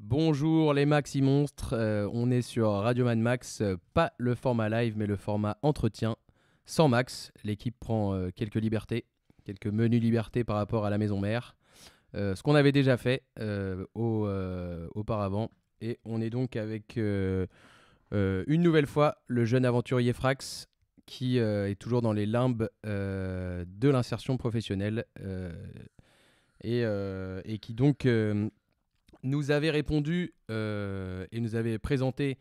Bonjour les Maxi Monstres, on est sur Radio Mad Max, pas le format live mais le format entretien. Sans Max, l'équipe prend quelques libertés, quelques menus libertés par rapport à la maison mère, ce qu'on avait déjà fait auparavant. Et on est donc avec une nouvelle fois le jeune aventurier Frax qui est toujours dans les limbes de l'insertion professionnelle et qui donc nous avait répondu et nous avait présenté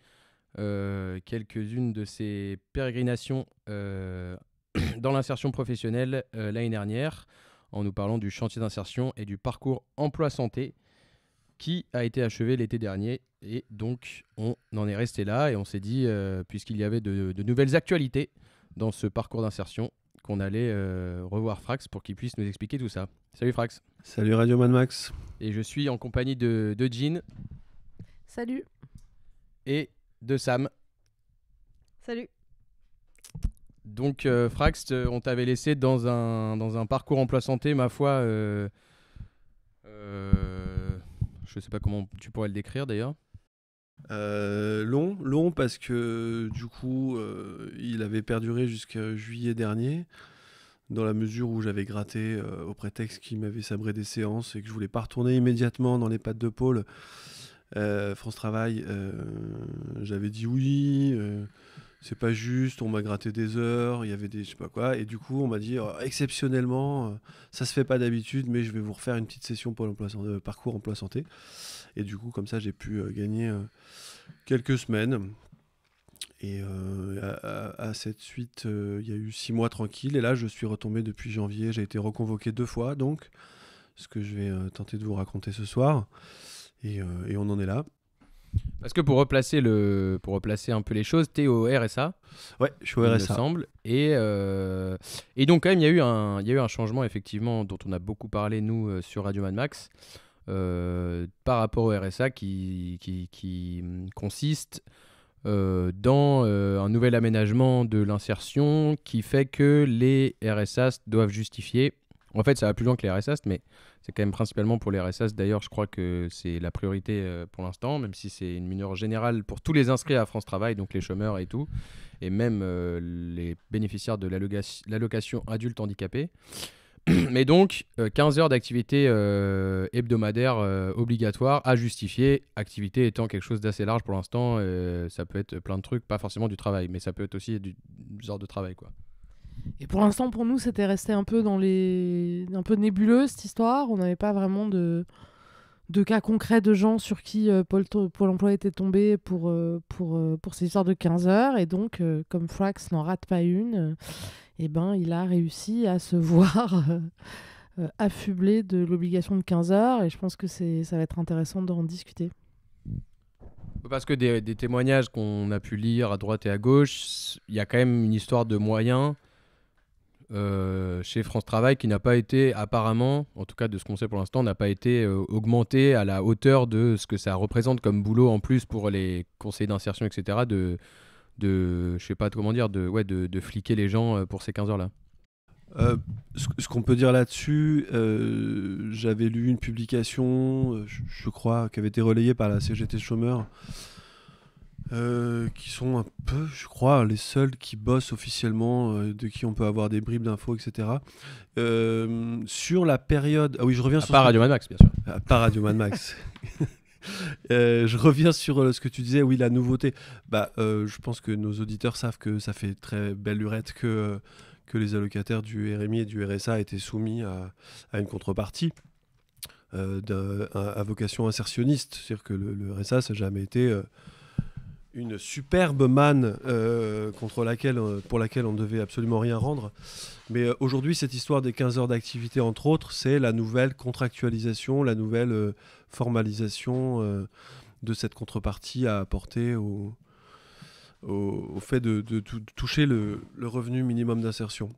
quelques-unes de ses pérégrinations dans l'insertion professionnelle l'année dernière, en nous parlant du chantier d'insertion et du parcours emploi-santé qui a été achevé l'été dernier. Et donc, on en est resté là et on s'est dit, puisqu'il y avait de nouvelles actualités dans ce parcours d'insertion, qu'on allait revoir Frax pour qu'il puisse nous expliquer tout ça. Salut Frax. Salut Radio Mad Max. Et je suis en compagnie de Jean Salut. et de Sam. Salut. Donc Frax, on t'avait laissé dans un parcours emploi santé, ma foi, je sais pas comment tu pourrais le décrire d'ailleurs. Long parce que du coup il avait perduré jusqu'à juillet dernier, dans la mesure où j'avais gratté au prétexte qu'il m'avait sabré des séances et que je voulais pas retourner immédiatement dans les pattes de Pôle. France Travail, j'avais dit oui, c'est pas juste, on m'a gratté des heures, il y avait des je sais pas quoi, et du coup on m'a dit exceptionnellement, ça se fait pas d'habitude, mais je vais vous refaire une petite session Pôle emploi parcours emploi santé. Et du coup comme ça j'ai pu gagner quelques semaines. Et à cette suite, il y a eu 6 mois tranquilles. Et là, je suis retombé depuis janvier. J'ai été reconvoqué 2 fois, donc, ce que je vais tenter de vous raconter ce soir. Et on en est là. Parce que pour replacer un peu les choses, t'es au RSA. Ouais, je suis au il me RSA. semble. Et donc quand même, il y a eu un changement effectivement dont on a beaucoup parlé nous sur Radio Mad Max par rapport au RSA qui consiste dans un nouvel aménagement de l'insertion qui fait que les RSAs doivent justifier. En fait, ça va plus loin que les RSAs, mais c'est quand même principalement pour les RSAs. D'ailleurs, je crois que c'est la priorité pour l'instant, même si c'est une mineure générale pour tous les inscrits à France Travail, donc les chômeurs et tout, et même les bénéficiaires de l'allocation adulte handicapé. Mais donc, 15 heures d'activité hebdomadaire obligatoire à justifier, activité étant quelque chose d'assez large pour l'instant. Ça peut être plein de trucs, pas forcément du travail, mais ça peut être aussi du genre de travail, quoi. Et pour l'instant, pour nous, c'était resté un peu un peu nébuleux cette histoire. On n'avait pas vraiment de cas concrets de gens sur qui Pôle emploi était tombé pour ces histoires de 15 heures. Et donc, comme Frax n'en rate pas une, il a réussi à se voir affublé de l'obligation de 15 heures. Et je pense que ça va être intéressant d'en discuter. Parce que des témoignages qu'on a pu lire à droite et à gauche, il y a quand même une histoire de moyens chez France Travail qui n'a pas été, apparemment, en tout cas de ce qu'on sait pour l'instant, n'a pas été augmenté à la hauteur de ce que ça représente comme boulot en plus pour les conseillers d'insertion, etc. Je sais pas comment dire, de fliquer les gens pour ces 15 heures-là. Ce qu'on peut dire là-dessus, j'avais lu une publication, je crois, qui avait été relayée par la CGT Chômeurs, qui sont un peu, je crois, les seuls qui bossent officiellement, de qui on peut avoir des bribes d'infos, etc. Sur la période... Ah oui, je reviens sur... Pas Radio Mad Max, bien sûr. Pas Radio Mad Max. Je reviens sur ce que tu disais, oui, la nouveauté. Je pense que nos auditeurs savent que ça fait très belle lurette que les allocataires du RMI et du RSA étaient soumis à une contrepartie à vocation insertionniste. C'est-à-dire que le RSA, ça n'a jamais été une superbe manne pour laquelle on ne devait absolument rien rendre. Mais aujourd'hui, cette histoire des 15 heures d'activité, entre autres, c'est la nouvelle contractualisation, la nouvelle formalisation de cette contrepartie à apporter au fait de toucher le revenu minimum d'insertion.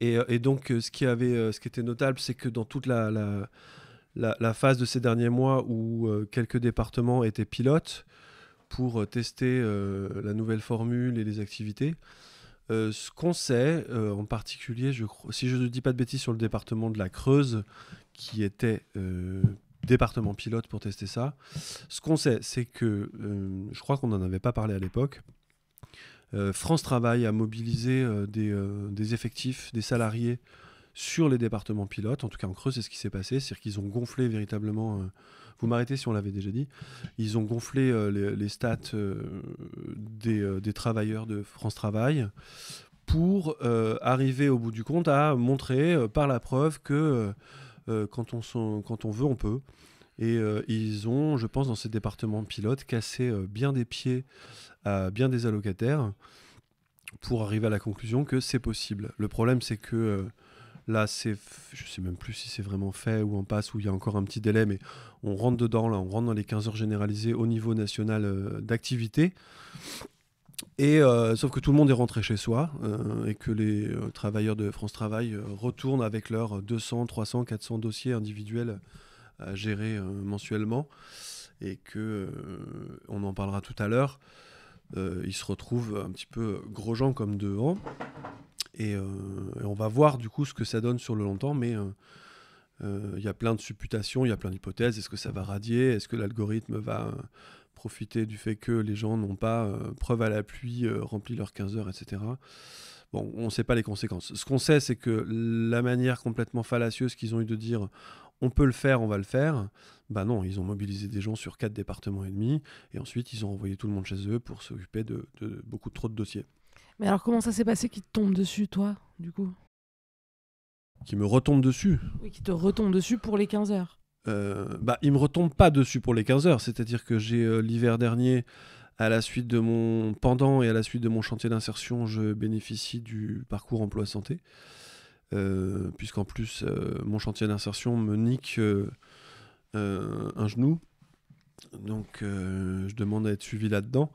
Et donc, ce qui était notable, c'est que dans toute la phase de ces derniers mois où quelques départements étaient pilotes pour tester la nouvelle formule et les activités, ce qu'on sait, en particulier, si je ne dis pas de bêtises, sur le département de la Creuse, qui était départements pilotes pour tester ça. Ce qu'on sait, c'est que, je crois qu'on n'en avait pas parlé à l'époque, France Travail a mobilisé des effectifs, des salariés sur les départements pilotes. En tout cas, en Creuse, c'est ce qui s'est passé. C'est-à-dire qu'ils ont gonflé véritablement... vous m'arrêtez si on l'avait déjà dit. Ils ont gonflé les stats des travailleurs de France Travail pour arriver au bout du compte à montrer par la preuve que quand on veut, on peut. Et ils ont, je pense, dans ces départements pilotes, cassé bien des pieds à bien des allocataires pour arriver à la conclusion que c'est possible. Le problème, c'est que là, je ne sais même plus si c'est vraiment fait ou en passe, ou il y a encore un petit délai, mais on rentre dedans, là, on rentre dans les 15 heures généralisées au niveau national d'activité. Et sauf que tout le monde est rentré chez soi et que les travailleurs de France Travail retournent avec leurs 200, 300, 400 dossiers individuels à gérer mensuellement et que, on en parlera tout à l'heure, ils se retrouvent un petit peu gros gens comme devant et on va voir du coup ce que ça donne sur le long terme, mais il y a plein de supputations, il y a plein d'hypothèses. Est-ce que ça va radier? Est-ce que l'algorithme va profiter du fait que les gens n'ont pas, preuve à l'appui, rempli leurs 15 heures, etc. Bon, on ne sait pas les conséquences. Ce qu'on sait, c'est que la manière complètement fallacieuse qu'ils ont eu de dire « on peut le faire, on va le faire », bah non, ils ont mobilisé des gens sur 4 départements et demi, et ensuite ils ont envoyé tout le monde chez eux pour s'occuper de beaucoup trop de dossiers. Mais alors comment ça s'est passé qu'ils te tombent dessus, toi, du coup? Qui me retombent dessus. Oui, qui te retombent dessus pour les 15 heures. Ils me retombent pas dessus pour les 15 heures, c'est-à-dire que j'ai l'hiver dernier, à la suite de mon pendant et à la suite de mon chantier d'insertion, je bénéficie du parcours emploi santé, puisqu'en plus mon chantier d'insertion me nique un genou, donc je demande à être suivi là-dedans.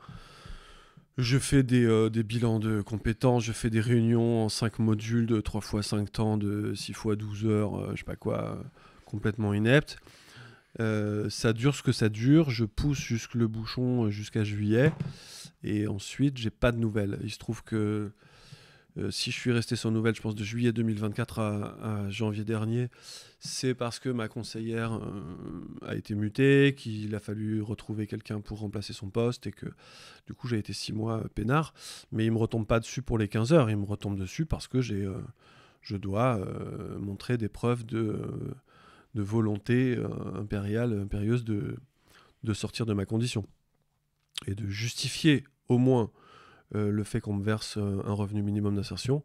Je fais des bilans de compétences, je fais des réunions en 5 modules de 3 x 5 temps, de 6 x 12 heures, je sais pas quoi, complètement inepte. Ça dure ce que ça dure, je pousse jusque le bouchon jusqu'à juillet, et ensuite j'ai pas de nouvelles. Il se trouve que si je suis resté sans nouvelles, je pense de juillet 2024 à janvier dernier, c'est parce que ma conseillère a été mutée, qu'il a fallu retrouver quelqu'un pour remplacer son poste, et que du coup j'ai été 6 mois peinard. Mais il me retombe pas dessus pour les 15 heures, il me retombe dessus parce que je dois montrer des preuves de volonté impérieuse de sortir de ma condition. Et de justifier au moins le fait qu'on me verse un revenu minimum d'insertion,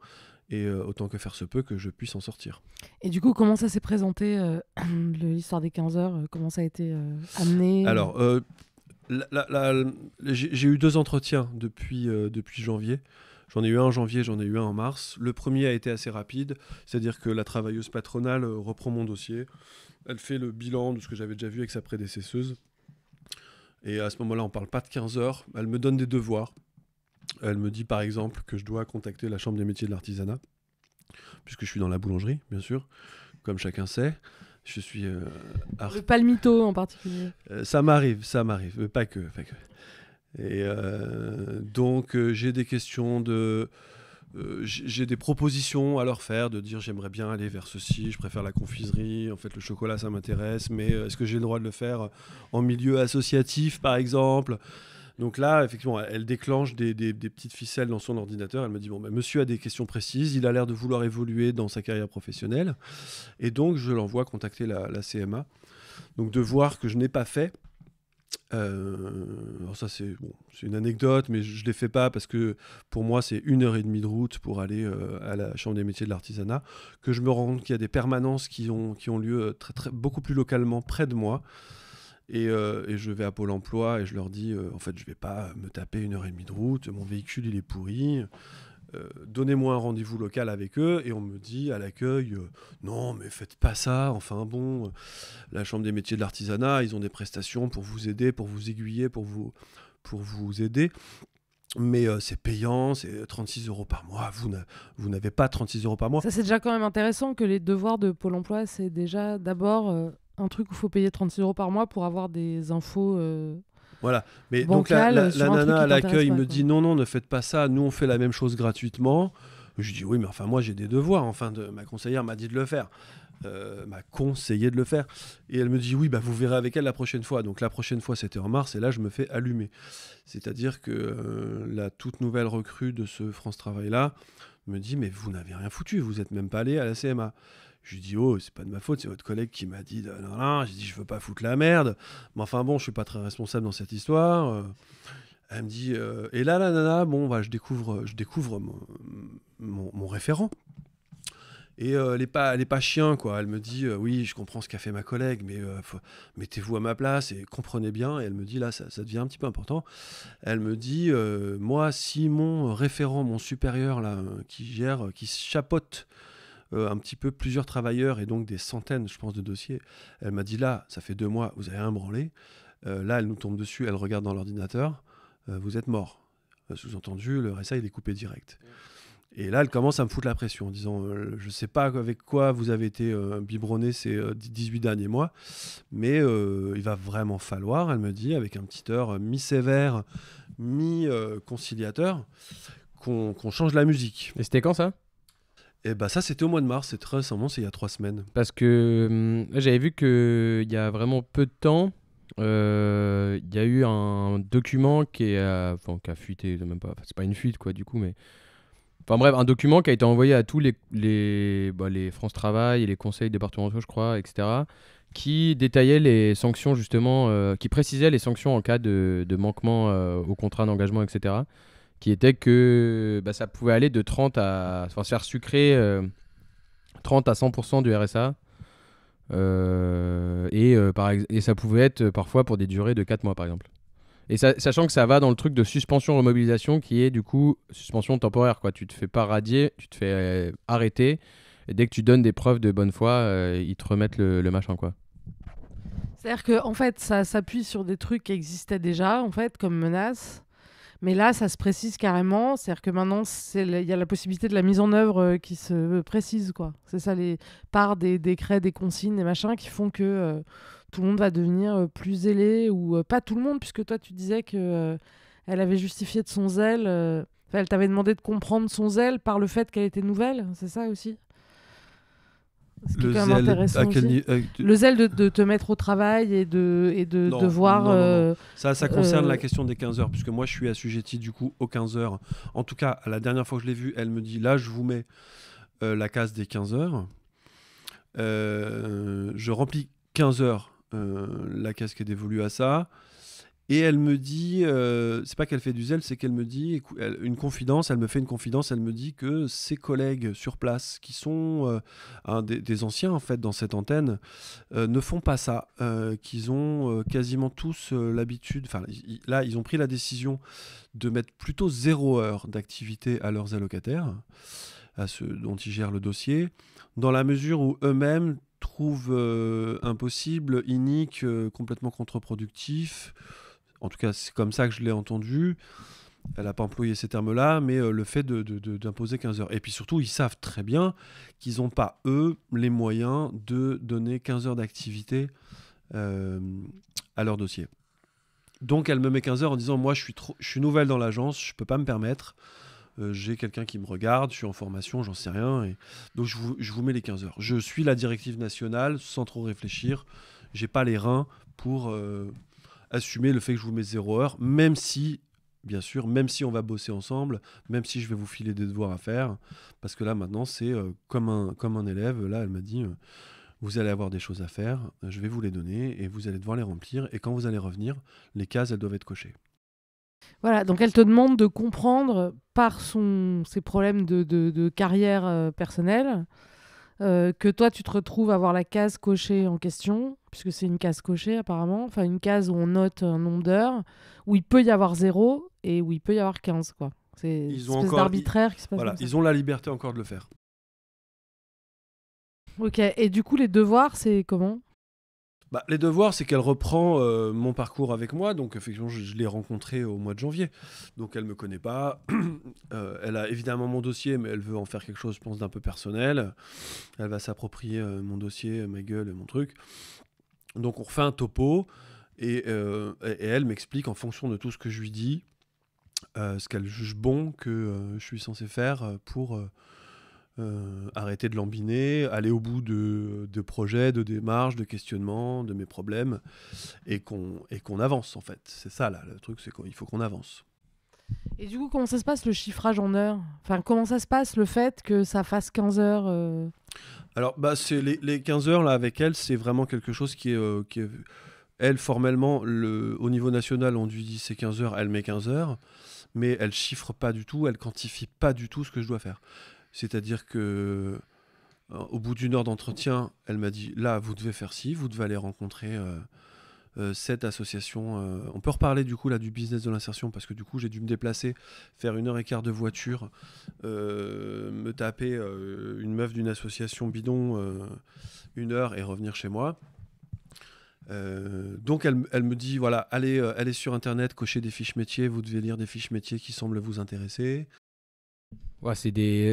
et autant que faire se peut que je puisse en sortir. Et du coup, comment ça s'est présenté, l'histoire des 15 heures? Comment ça a été amené? Alors, j'ai eu 2 entretiens depuis janvier. J'en ai eu un en janvier, j'en ai eu un en mars. Le premier a été assez rapide, c'est-à-dire que la travailleuse patronale reprend mon dossier, elle fait le bilan de ce que j'avais déjà vu avec sa prédécesseuse, et à ce moment-là, on ne parle pas de 15 heures, elle me donne des devoirs. Elle me dit par exemple que je dois contacter la Chambre des métiers de l'artisanat, puisque je suis dans la boulangerie, bien sûr, comme chacun sait. Je suis Le palmito en particulier. Ça m'arrive, pas que. Et donc j'ai des questions j'ai des propositions à leur faire, de dire j'aimerais bien aller vers ceci, je préfère la confiserie, en fait le chocolat ça m'intéresse, mais est-ce que j'ai le droit de le faire en milieu associatif par exemple? Donc là, effectivement, elle déclenche des petites ficelles dans son ordinateur. Elle me dit, bon, monsieur a des questions précises, il a l'air de vouloir évoluer dans sa carrière professionnelle. Et donc, je l'envoie contacter la CMA. Donc, de voir que je n'ai pas fait. Alors ça, c'est une anecdote, mais je ne l'ai fait pas parce que pour moi, c'est 1h30 de route pour aller à la Chambre des métiers de l'artisanat. Que je me rends compte qu'il y a des permanences qui ont lieu beaucoup plus localement près de moi. Et je vais à Pôle emploi et je leur dis en fait je vais pas me taper 1h30 de route, mon véhicule il est pourri, donnez-moi un rendez-vous local avec eux. Et on me dit à l'accueil non mais faites pas ça, enfin bon, la Chambre des métiers de l'artisanat ils ont des prestations pour vous aider, pour vous aiguiller, pour vous aider, mais c'est payant, c'est 36 € par mois, vous n'avez pas 36 € par mois. Ça c'est déjà quand même intéressant que les devoirs de Pôle emploi c'est déjà d'abord un truc où il faut payer 36 € par mois pour avoir des infos. Voilà, mais bancales, donc la nana à l'accueil me pas, dit non, ne faites pas ça, nous on fait la même chose gratuitement. Je dis oui, mais enfin moi j'ai des devoirs, enfin ma conseillère m'a dit de le faire. m'a conseillé de le faire. Et elle me dit oui, bah, vous verrez avec elle la prochaine fois. Donc la prochaine fois, c'était en mars, et là, je me fais allumer. C'est-à-dire que la toute nouvelle recrue de ce France Travail-là me dit mais vous n'avez rien foutu, vous n'êtes même pas allé à la CMA. Je lui dis oh, c'est pas de ma faute, c'est votre collègue qui m'a dit non, non. J'ai dit je veux pas foutre la merde, mais enfin bon, je suis pas très responsable dans cette histoire. Elle me dit et là la nana, bon bah je découvre mon référent. Et elle est pas chien, quoi. Elle me dit oui, je comprends ce qu'a fait ma collègue, mais mettez-vous à ma place et comprenez bien. Et elle me dit là, ça devient un petit peu important. Elle me dit moi, si mon référent, mon supérieur là, qui chapeaute un petit peu plusieurs travailleurs et donc des centaines, je pense, de dossiers, elle m'a dit là, ça fait 2 mois, vous avez rien branlé. Là, elle nous tombe dessus, elle regarde dans l'ordinateur, vous êtes mort. Sous-entendu, le RSA il est coupé direct. Et là, elle commence à me foutre la pression en disant je sais pas avec quoi vous avez été biberonné ces 18 derniers mois, mais il va vraiment falloir, elle me dit, avec un petit heure mi-sévère, mi-conciliateur, qu'on change la musique. Et c'était quand ça? Et bah ça, c'était au mois de mars, c'est très récemment, c'est il y a 3 semaines. Parce que j'avais vu qu'il y a vraiment peu de temps, il y a eu un document qui a fuité, même pas, c'est pas une fuite quoi du coup, mais enfin bref, un document qui a été envoyé à tous les France Travail et les conseils départementaux, je crois, etc., qui détaillait les sanctions justement, qui précisait les sanctions en cas de manquement au contrat d'engagement, etc., qui était que ça pouvait aller de 30 à... Enfin, se faire sucrer 30 à 100% du RSA. Et ça pouvait être parfois pour des durées de 4 mois, par exemple. Et sachant que ça va dans le truc de suspension remobilisation qui est du coup suspension temporaire, quoi. Tu te fais pas radier, tu te fais arrêter, et dès que tu donnes des preuves de bonne foi, ils te remettent le machin, quoi. C'est-à-dire que en fait, ça s'appuie sur des trucs qui existaient déjà, en fait, comme menace. Mais là, ça se précise carrément. C'est-à-dire que maintenant, il y a la possibilité de la mise en œuvre qui se précise, quoi. C'est ça, par des décrets, des consignes, des machins qui font que tout le monde va devenir plus zélé, ou pas tout le monde, puisque toi, tu disais que elle avait justifié de son zèle. Elle t'avait demandé de comprendre son zèle par le fait qu'elle était nouvelle. C'est ça aussi. Ce qui est quand même intéressant aussi. Le zèle de te mettre au travail et de Non, devoir... non. Ça concerne la question des 15 heures, puisque moi je suis assujetti du coup aux 15 heures. En tout cas, la dernière fois que je l'ai vue, elle me dit là je vous mets la case des 15 heures. Je remplis 15 heures la case qui est dévolue à ça. Et elle me dit, c'est pas qu'elle fait du zèle, c'est qu'elle me dit elle me fait une confidence, elle me dit que ses collègues sur place, qui sont des anciens en fait dans cette antenne, ne font pas ça, qu'ils ont quasiment tous l'habitude, enfin là ils ont pris la décision de mettre plutôt 0 heure d'activité à leurs allocataires, à ceux dont ils gèrent le dossier, dans la mesure où eux-mêmes trouvent impossible, inique, complètement contre-productif. En tout cas, c'est comme ça que je l'ai entendu. Elle n'a pas employé ces termes-là, mais le fait d'imposer 15 heures. Et puis surtout, ils savent très bien qu'ils n'ont pas, eux, les moyens de donner 15 heures d'activité à leur dossier. Donc, elle me met 15 heures en disant « Moi, je suis nouvelle dans l'agence, je ne peux pas me permettre. J'ai quelqu'un qui me regarde, je suis en formation, j'en sais rien. Et donc, je vous mets les 15 heures. Je suis la directive nationale sans trop réfléchir. Je n'ai pas les reins pour... assumer le fait que je vous mets 0 heure, même si, bien sûr, même si on va bosser ensemble, même si je vais vous filer des devoirs à faire, parce que là, maintenant, c'est comme un élève. Là, elle m'a dit, vous allez avoir des choses à faire, je vais vous les donner, et vous allez devoir les remplir, et quand vous allez revenir, les cases, elles doivent être cochées. Voilà, donc elle te demande de comprendre par ses problèmes de carrière personnelle, que toi, tu te retrouves à avoir la case cochée en question, puisque c'est une case cochée apparemment, enfin une case où on note un nombre d'heures, où il peut y avoir 0 et où il peut y avoir 15, quoi. C'est une espèce d'arbitraire qui se passe. Voilà, comme ça. ils ont la liberté encore de le faire. Ok, et du coup, les devoirs, c'est comment ? Les devoirs, c'est qu'elle reprend mon parcours avec moi. Donc, effectivement, je l'ai rencontrée au mois de janvier. Donc, elle ne me connaît pas. Elle a évidemment mon dossier, mais elle veut en faire quelque chose, je pense, d'un peu personnel. Elle va s'approprier mon dossier, ma gueule, mon truc. Donc, on refait un topo. Et elle m'explique, en fonction de tout ce que je lui dis, ce qu'elle juge bon que je suis censé faire pour arrêter de lambiner, aller au bout de projets, de démarches, de questionnements, de mes problèmes, et qu'on avance en fait. C'est ça là, le truc, c'est qu'il faut qu'on avance. Et du coup, comment ça se passe le chiffrage en heures? Enfin, comment ça se passe le fait que ça fasse 15 heures Alors, c'est les 15 heures là avec elle, c'est vraiment quelque chose qui est elle, formellement, au niveau national, on lui dit c'est 15 heures, elle met 15 heures, mais elle chiffre pas du tout, elle quantifie pas du tout ce que je dois faire. C'est-à-dire que au bout d'une heure d'entretien, elle m'a dit là, vous devez faire ci, vous devez aller rencontrer cette association. On peut reparler du coup là du business de l'insertion parce que du coup j'ai dû me déplacer, faire 1h15 de voiture, me taper une meuf d'une association bidon 1 heure et revenir chez moi. Donc elle me dit voilà, allez sur internet, cochez des fiches métiers, vous devez lire des fiches métiers qui semblent vous intéresser. Ouais,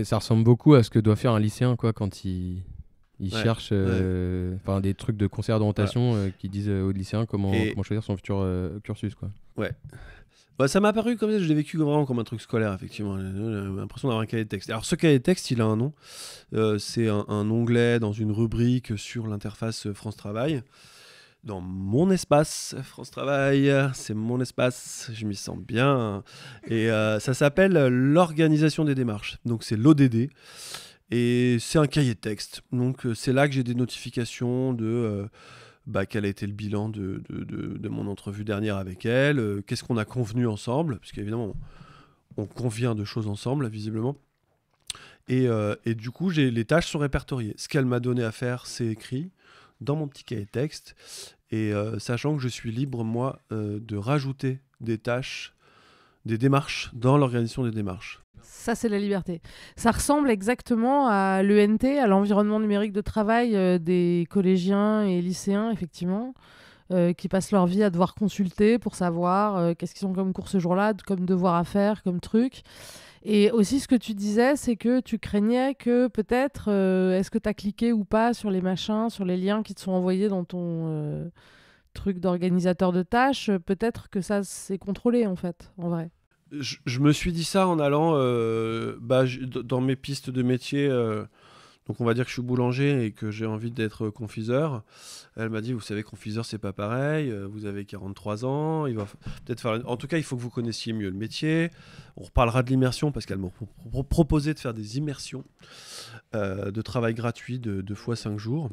ça ressemble beaucoup à ce que doit faire un lycéen quoi, quand il cherche des trucs de conseil d'orientation qui disent aux lycéens comment choisir son futur cursus. Quoi. Ouais. Ça m'a paru comme ça, je l'ai vécu vraiment comme un truc scolaire, effectivement. J'ai l'impression d'avoir un cahier de texte. Alors, ce cahier de texte, il a un nom. C'est un onglet dans une rubrique sur l'interface France Travail. Dans mon espace France Travail, c'est mon espace, je m'y sens bien. Et ça s'appelle l'organisation des démarches. Donc, c'est l'ODD. Et c'est un cahier de texte. Donc, c'est là que j'ai des notifications de... quel a été le bilan de mon entrevue dernière avec elle, qu'est-ce qu'on a convenu ensemble, parce qu'évidemment, on convient de choses ensemble, visiblement. Et du coup, les tâches sont répertoriées. Ce qu'elle m'a donné à faire, c'est écrit dans mon petit cahier de texte. Et sachant que je suis libre, moi, de rajouter des tâches, des démarches dans l'organisation des démarches. Ça, c'est la liberté. Ça ressemble exactement à l'ENT, à l'environnement numérique de travail des collégiens et lycéens, effectivement, qui passent leur vie à devoir consulter pour savoir qu'est-ce qu'ils ont comme cours ce jour-là, comme devoir à faire, comme truc. Et aussi, ce que tu disais, c'est que tu craignais que peut-être, est-ce que tu as cliqué ou pas sur les machins, sur les liens qui te sont envoyés dans ton truc d'organisateur de tâches, peut-être que ça s'est contrôlé, en fait, en vrai. Je me suis dit ça en allant dans mes pistes de métier. Donc on va dire que je suis boulanger et que j'ai envie d'être confiseur. Elle m'a dit, vous savez, confiseur, c'est pas pareil. Vous avez 43 ans. Il va peut-être faire... En tout cas, il faut que vous connaissiez mieux le métier. On reparlera de l'immersion parce qu'elle m'a proposé de faire des immersions de travail gratuit de 2 fois 5 jours.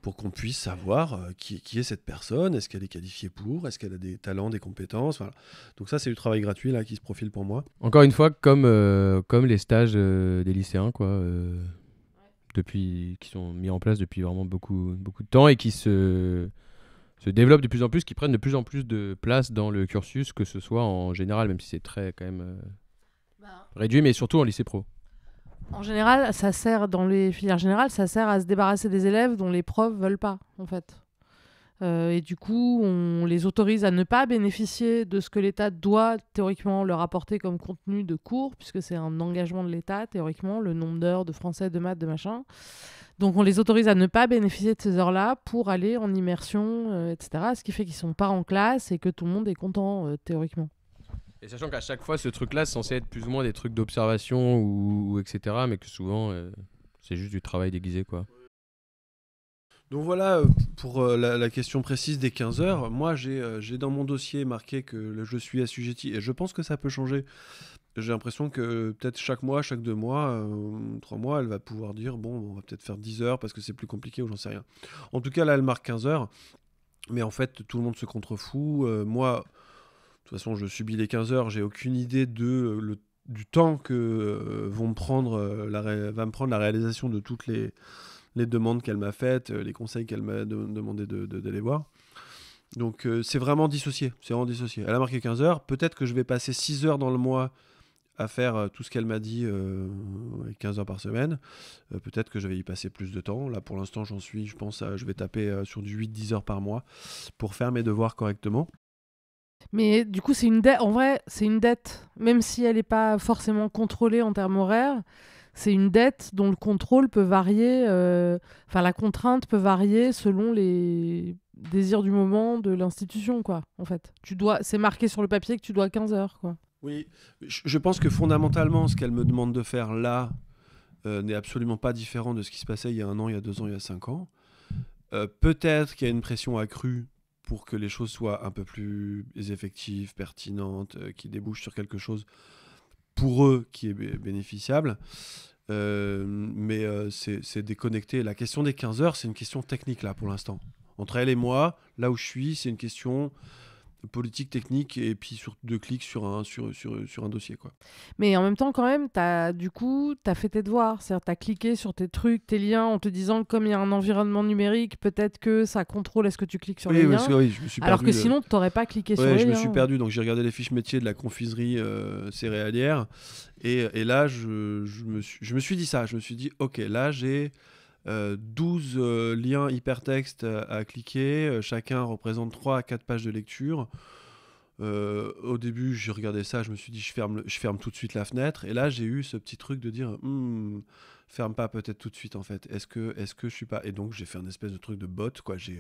Pour qu'on puisse savoir qui est cette personne, est-ce qu'elle est qualifiée pour, est-ce qu'elle a des talents, des compétences, voilà. Donc ça, c'est du travail gratuit là qui se profile pour moi. Encore une fois, comme les stages des lycéens, quoi, qui sont mis en place depuis vraiment beaucoup de temps et qui se développent de plus en plus, qui prennent de plus en plus de place dans le cursus, que ce soit en général, même si c'est très quand même réduit, mais surtout en lycée pro. En général, ça sert, dans les filières générales, ça sert à se débarrasser des élèves dont les profs veulent pas, en fait. Et du coup, on les autorise à ne pas bénéficier de ce que l'État doit théoriquement leur apporter comme contenu de cours, puisque c'est un engagement de l'État, théoriquement, le nombre d'heures de français, de maths, de machin. Donc on les autorise à ne pas bénéficier de ces heures-là pour aller en immersion, etc. Ce qui fait qu'ils sont pas en classe et que tout le monde est content, théoriquement. Et sachant qu'à chaque fois, ce truc-là, c'est censé être plus ou moins des trucs d'observation ou etc., mais que souvent, c'est juste du travail déguisé, quoi. Donc voilà, pour la question précise des 15 heures, moi j'ai dans mon dossier marqué que je suis assujetti, et je pense que ça peut changer. J'ai l'impression que peut-être chaque mois, chaque 2 mois, 3 mois, elle va pouvoir dire, bon, on va peut-être faire 10 heures parce que c'est plus compliqué ou j'en sais rien. En tout cas, là, elle marque 15 heures, mais en fait, tout le monde se contrefout. Moi... De toute façon, je subis les 15 heures, j'ai aucune idée du temps que va me prendre la réalisation de toutes les demandes qu'elle m'a faites, les conseils qu'elle m'a demandé d'aller voir. Donc c'est vraiment dissocié, Elle a marqué 15 heures, peut-être que je vais passer 6 heures dans le mois à faire tout ce qu'elle m'a dit, 15 heures par semaine. Peut-être que je vais y passer plus de temps. Là, pour l'instant, je vais taper sur du 8-10 heures par mois pour faire mes devoirs correctement. Mais du coup, c'est une dette. En vrai, c'est une dette, même si elle n'est pas forcément contrôlée en termes horaires. C'est une dette dont le contrôle peut varier. La contrainte peut varier selon les désirs du moment de l'institution, quoi. En fait, c'est marqué sur le papier que tu dois 15 heures, quoi. Oui, je pense que fondamentalement, ce qu'elle me demande de faire là, n'est absolument pas différent de ce qui se passait il y a 1 an, il y a 2 ans, il y a 5 ans. Peut-être qu'il y a une pression accrue pour que les choses soient un peu plus effectives, pertinentes, qui débouchent sur quelque chose pour eux qui est bénéficiable. Mais c'est déconnecté. La question des 15 heures, c'est une question technique là pour l'instant. Entre elle et moi, là où je suis, c'est une question politique, technique, et puis sur 2 clics sur un dossier, quoi. Mais en même temps, quand même, t'as fait tes devoirs. C'est-à-dire, t'as cliqué sur tes trucs, tes liens, en te disant que comme il y a un environnement numérique, peut-être que ça contrôle est-ce que tu cliques sur les liens. Oui, je me suis alors perdu, que sinon, t'aurais pas cliqué sur les je liens. me suis perdu, donc j'ai regardé les fiches métiers de la confiserie céréalière, et là, je me suis dit ça. Je me suis dit, ok, là, j'ai 12 liens hypertextes à cliquer, chacun représente 3 à 4 pages de lecture. Au début, j'ai regardé ça, je me suis dit je ferme tout de suite la fenêtre, et là j'ai eu ce petit truc de dire ferme pas peut-être tout de suite en fait. Est-ce que je suis pas, et donc j'ai fait un espèce de truc de bot quoi. J'ai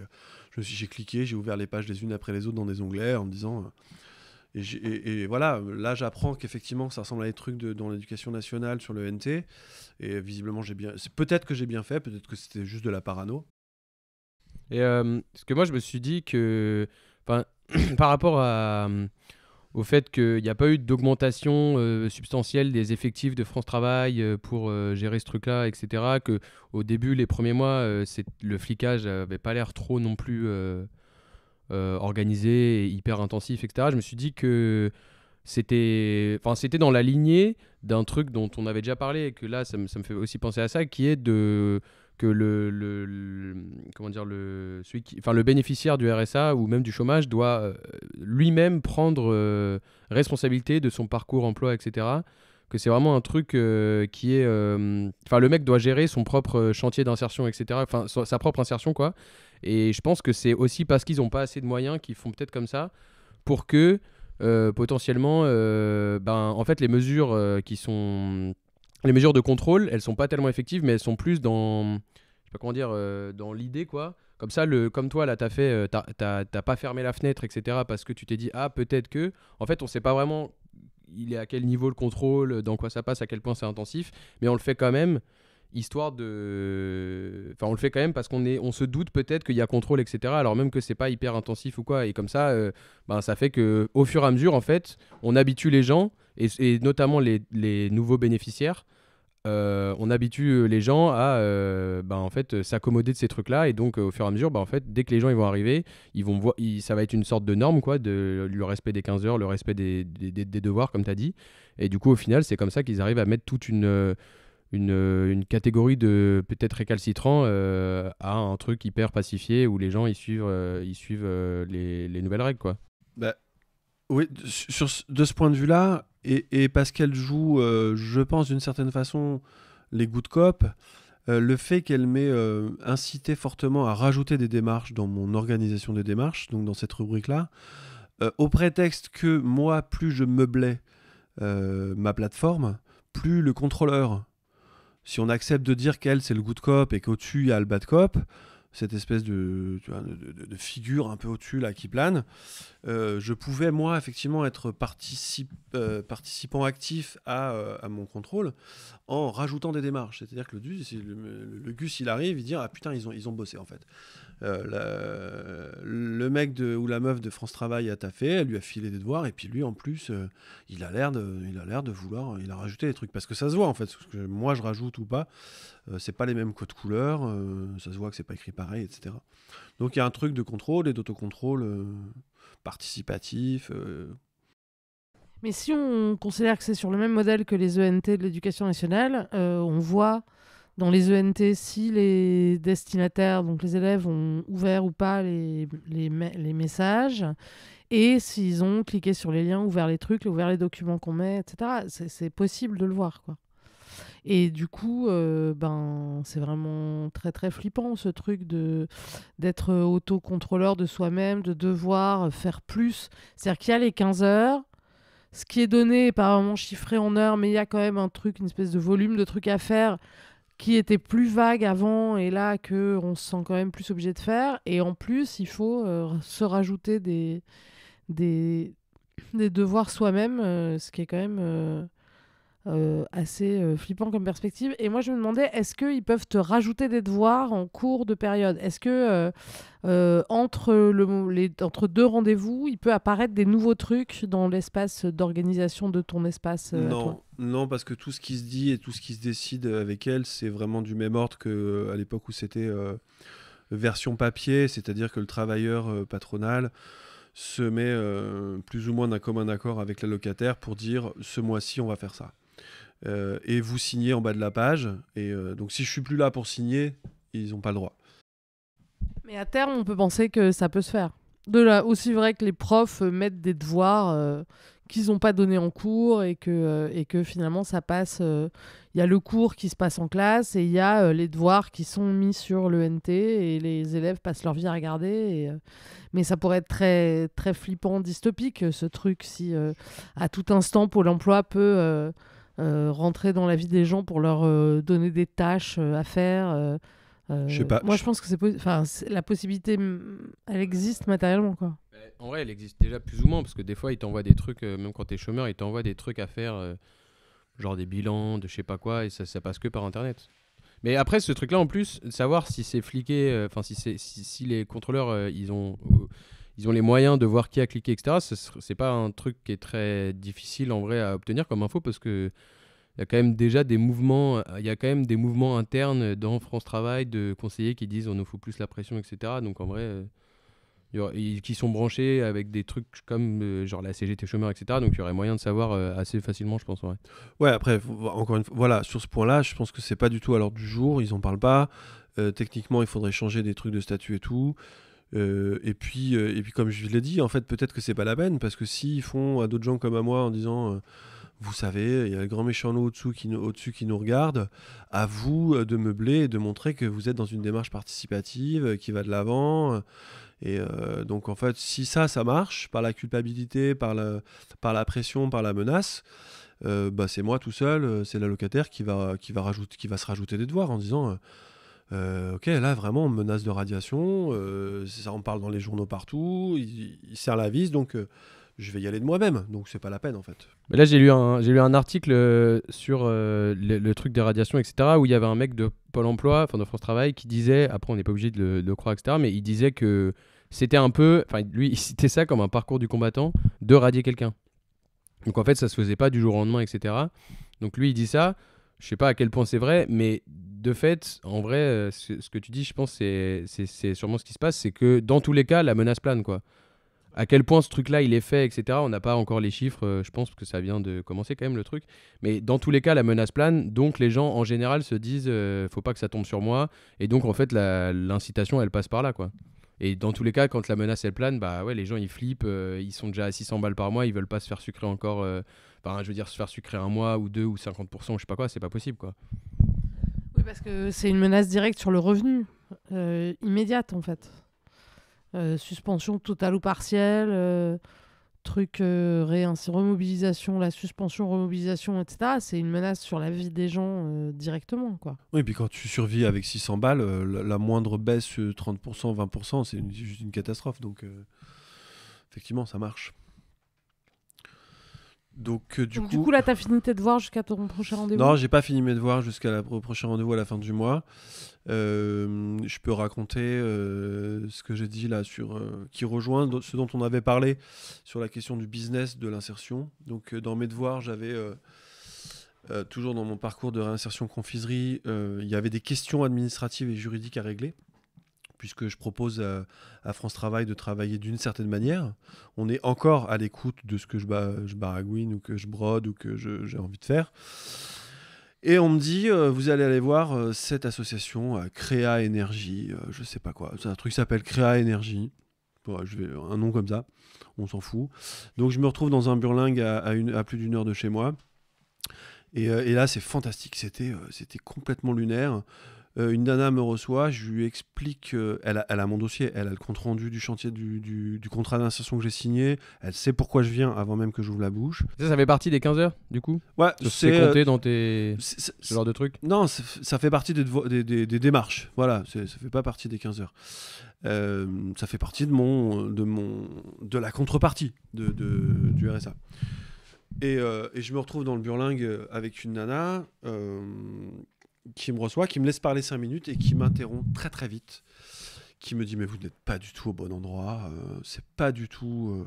cliqué, j'ai ouvert les pages les unes après les autres dans des onglets en me disant et voilà, là j'apprends qu'effectivement ça ressemble à des trucs dans l'éducation nationale sur le NT, et visiblement peut-être que j'ai bien fait, peut-être que c'était juste de la parano. Et parce que moi je me suis dit que par rapport au fait qu'il n'y a pas eu d'augmentation substantielle des effectifs de France Travail pour gérer ce truc-là, etc. Qu'au début, les premiers mois, le flicage n'avait pas l'air trop non plus organisé et hyper intensif, etc. Je me suis dit que c'était dans la lignée d'un truc dont on avait déjà parlé, et que là, ça me fait aussi penser à ça, qui est que le bénéficiaire du RSA ou même du chômage doit lui-même prendre responsabilité de son parcours emploi, etc. Que c'est vraiment un truc qui est... le mec doit gérer son propre chantier d'insertion, etc. Enfin, sa propre insertion, quoi. Et je pense que c'est aussi parce qu'ils n'ont pas assez de moyens qu'ils font peut-être comme ça pour que potentiellement, en fait, les mesures qui sont... Les mesures de contrôle, elles sont pas tellement effectives, mais elles sont plus dans... Je sais pas comment dire, dans l'idée, quoi. Comme ça, comme toi, là, t'as pas fermé la fenêtre, etc. parce que tu t'es dit, peut-être que... En fait, on sait pas vraiment il est à quel niveau le contrôle, dans quoi ça passe, à quel point c'est intensif, mais on le fait quand même, histoire de... Enfin, on le fait quand même parce on se doute peut-être qu'il y a contrôle, etc. Alors même que c'est pas hyper intensif ou quoi. Et comme ça, ça fait qu'au fur et à mesure, en fait, on habitue les gens, et notamment les nouveaux bénéficiaires, on habitue les gens à en fait, s'accommoder de ces trucs-là, et donc au fur et à mesure, en fait, dès que les gens ils vont arriver, ça va être une sorte de norme, quoi, le respect des 15 heures, le respect des devoirs, comme tu as dit. Et du coup, au final, c'est comme ça qu'ils arrivent à mettre toute une catégorie de peut-être récalcitrants à un truc hyper pacifié où les gens ils suivent les nouvelles règles, quoi. Bah, oui, de ce point de vue-là, et parce qu'elle joue, je pense d'une certaine façon, les good cop, le fait qu'elle m'ait incité fortement à rajouter des démarches dans mon organisation des démarches, donc dans cette rubrique-là, au prétexte que moi, plus je meublais ma plateforme, plus le contrôleur, si on accepte de dire qu'elle c'est le good cop et qu'au-dessus il y a le bad cop, cette espèce de figure un peu au-dessus là qui plane, je pouvais moi effectivement être participant actif à mon contrôle en rajoutant des démarches. C'est-à-dire que le Gus il arrive, il dit putain ils ont bossé en fait. Le mec ou la meuf de France Travail a taffé, elle lui a filé des devoirs, et puis lui en plus il a l'air de vouloir, il a rajouté des trucs parce que ça se voit en fait, parce que moi je rajoute ou pas, c'est pas les mêmes codes couleurs, ça se voit que c'est pas écrit pareil, etc. Donc il y a un truc de contrôle et d'autocontrôle participatif. Mais si on considère que c'est sur le même modèle que les ENT de l'éducation nationale, on voit dans les ENT si les destinataires, donc les élèves, ont ouvert ou pas les messages, et s'ils ont cliqué sur les liens, ouvert les trucs, ouvert les documents qu'on met, etc. C'est possible de le voir, quoi. Et du coup, c'est vraiment très très flippant ce truc d'être autocontrôleur de soi-même, de devoir faire plus. C'est-à-dire qu'il y a les 15 heures, ce qui est donné est pas vraiment chiffré en heures, mais il y a quand même un truc, une espèce de volume de trucs à faire qui était plus vague avant, et là qu'on se sent quand même plus obligé de faire. Et en plus, il faut se rajouter des devoirs soi-même, ce qui est quand même assez flippant comme perspective. Et moi, je me demandais, est-ce qu'ils peuvent te rajouter des devoirs en cours de période? Est-ce que entre deux rendez-vous, il peut apparaître des nouveaux trucs dans l'espace d'organisation de ton espace à toi? Non, parce que tout ce qui se dit et tout ce qui se décide avec elle, c'est vraiment du même ordre qu'à l'époque où c'était version papier, c'est-à-dire que le travailleur patronal se met plus ou moins d'un commun accord avec la locataire pour dire ce mois-ci on va faire ça. Et vous signez en bas de la page. Et donc si je suis plus là pour signer, ils n'ont pas le droit. Mais à terme, on peut penser que ça peut se faire. De là, aussi vrai que les profs mettent des devoirs qu'ils n'ont pas donnés en cours et que finalement ça passe. Il y a le cours qui se passe en classe et il y a les devoirs qui sont mis sur le NT et les élèves passent leur vie à regarder. Mais ça pourrait être très, très flippant, dystopique, ce truc, si à tout instant Pôle emploi peut rentrer dans la vie des gens pour leur donner des tâches à faire. Je sais pas. Moi, je pense que la possibilité, elle existe matériellement, quoi. En vrai, elle existe déjà plus ou moins, parce que des fois, ils t'envoient des trucs, même quand t'es chômeur, ils t'envoient des trucs à faire, genre des bilans, de je sais pas quoi, et ça passe que par Internet. Mais après, ce truc-là, en plus, savoir si c'est fliqué, enfin, si les contrôleurs, ils ont les moyens de voir qui a cliqué, etc., c'est pas un truc qui est très difficile, en vrai, à obtenir comme info, parce que il y a quand même déjà des mouvements, internes dans France Travail de conseillers qui disent on nous fout plus la pression, etc. Donc en vrai, qui sont branchés avec des trucs comme genre la CGT chômeur, etc. Donc il y aurait moyen de savoir assez facilement, je pense. Ouais, après, encore une fois, voilà, sur ce point-là, je pense que c'est pas du tout à l'ordre du jour, ils en parlent pas. Techniquement, il faudrait changer des trucs de statut et tout. Et puis, comme je l'ai dit, en fait, peut-être que c'est pas la peine, parce que s'ils font à d'autres gens comme à moi en disant vous savez, il y a le grand méchant loup au-dessus qui nous regarde, à vous de meubler et de montrer que vous êtes dans une démarche participative qui va de l'avant. Et donc, en fait, si ça marche, par la culpabilité, par la pression, par la menace, c'est moi tout seul, c'est la locataire qui va se rajouter des devoirs en disant ok, là vraiment menace de radiation, ça en parle dans les journaux partout, il serre la vis, donc je vais y aller de moi-même, donc c'est pas la peine en fait. Mais là, j'ai lu un article sur le truc des radiations, etc., où il y avait un mec de Pôle emploi, enfin de France Travail, qui disait, après on n'est pas obligé de le croire, etc., mais il disait que c'était un peu, enfin lui, il citait ça comme un parcours du combattant de radier quelqu'un. Donc en fait, ça se faisait pas du jour au lendemain, etc. Donc lui, il dit ça, je sais pas à quel point c'est vrai, mais de fait, en vrai, ce que tu dis, je pense, c'est sûrement ce qui se passe, c'est que dans tous les cas, la menace plane, quoi. À quel point ce truc-là, il est fait, etc. On n'a pas encore les chiffres, je pense que ça vient de commencer quand même le truc. Mais dans tous les cas, la menace plane, donc les gens en général se disent faut pas que ça tombe sur moi. Et donc en fait, l'incitation, elle passe par là, quoi. Et dans tous les cas, quand la menace elle plane, bah ouais, les gens ils flippent, ils sont déjà à 600 balles par mois, ils veulent pas se faire sucrer encore, je veux dire, se faire sucrer un mois ou deux ou 50%, je sais pas quoi, c'est pas possible, quoi. Oui, parce que c'est une menace directe sur le revenu, immédiate en fait. Suspension totale ou partielle, remobilisation, la suspension, remobilisation, etc. C'est une menace sur la vie des gens directement, quoi. Oui, et puis quand tu survis avec 600 balles, la moindre baisse, 30%, 20%, c'est juste une catastrophe. Donc, effectivement, ça marche. Donc, du coup, là, t'as fini tes devoirs jusqu'à ton prochain rendez-vous? Non, j'ai pas fini mes devoirs au prochain rendez-vous à la fin du mois. Je peux raconter ce que j'ai dit là, qui rejoint ce dont on avait parlé sur la question du business de l'insertion. Donc, dans mes devoirs, j'avais... toujours dans mon parcours de réinsertion confiserie, il y avait des questions administratives et juridiques à régler, puisque je propose à France Travail de travailler d'une certaine manière. On est encore à l'écoute de ce que je baragouine ou que je brode ou que j'ai envie de faire. Et on me dit, vous allez aller voir cette association, Créa Énergie, je sais pas quoi. C'est un truc qui s'appelle Créa Énergie. Ouais, un nom comme ça, on s'en fout. Donc je me retrouve dans un burlingue à plus d'une heure de chez moi. Et là, c'est fantastique. C'était complètement lunaire. Une nana me reçoit, je lui explique, elle a mon dossier, elle a le compte rendu du chantier du contrat d'insertion que j'ai signé, elle sait pourquoi je viens avant même que j'ouvre la bouche. Ça fait partie des 15 heures, du coup? Ouais, c'est compté dans ce genre de truc? Non, ça fait partie des démarches, voilà, ça fait pas partie des 15 heures. Ça fait partie de la contrepartie du RSA. Et je me retrouve dans le Burlingue avec une nana qui me reçoit, qui me laisse parler 5 minutes et qui m'interrompt très très vite, qui me dit mais vous n'êtes pas du tout au bon endroit, c'est pas du tout...